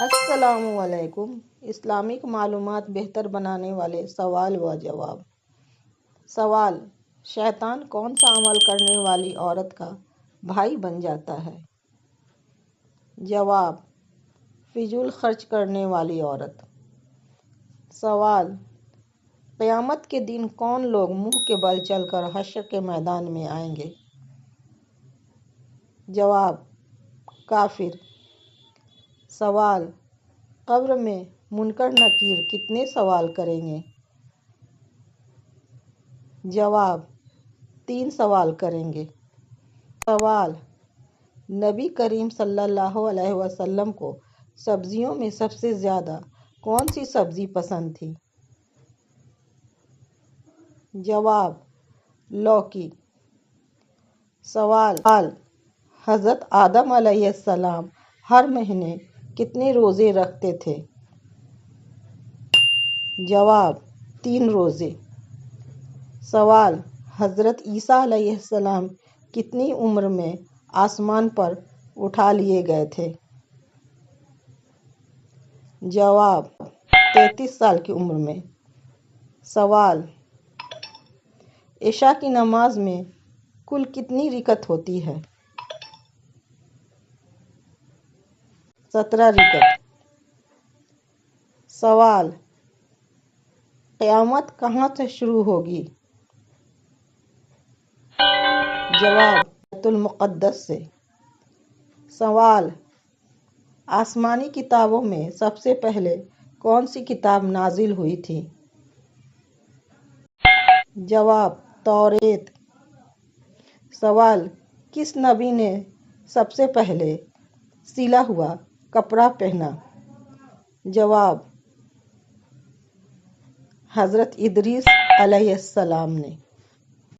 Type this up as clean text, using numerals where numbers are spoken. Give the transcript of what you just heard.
السلام علیکم۔ اسلامک معلومات بہتر بنانے والے سوال و جواب۔ سوال: شیطان کون سا عمل کرنے والی عورت کا بھائی بن جاتا ہے؟ جواب: فضول خرچ کرنے والی عورت۔ سوال: قیامت کے دن کون لوگ منہ کے بل چل کر حشر کے میدان میں آئیں گے؟ جواب: کافر۔ سوال: قبر میں منکر نکیر کتنے سوال کریں گے؟ جواب: 3 سوال کریں گے۔ سوال: نبی کریم صلی اللہ علیہ وسلم کو سبزیوں میں سب سے زیادہ کون سی سبزی پسند تھی؟ جواب: لوکی۔ سوال: حضرت آدم علیہ السلام ہر مہینے کتنے روزے رکھتے تھے؟ جواب: 3 روزے۔ سوال: حضرت عیسیٰ علیہ السلام کتنی عمر میں آسمان پر اٹھا لیے گئے تھے؟ جواب: 33 سال کی عمر میں۔ سوال: عشاء کی نماز میں کل کتنی رکعت ہوتی ہے؟ 17 رکعت۔ سوال: قیامت کہاں سے شروع ہوگی؟ جواب: بیت المقدس سے۔ سوال: آسمانی کتابوں میں سب سے پہلے کون سی کتاب نازل ہوئی تھی؟ جواب: توریت۔ سوال: کس نبی نے سب سے پہلے سلا ہوا کپڑا پہنا؟ جواب: حضرت ادریس علیہ السلام نے۔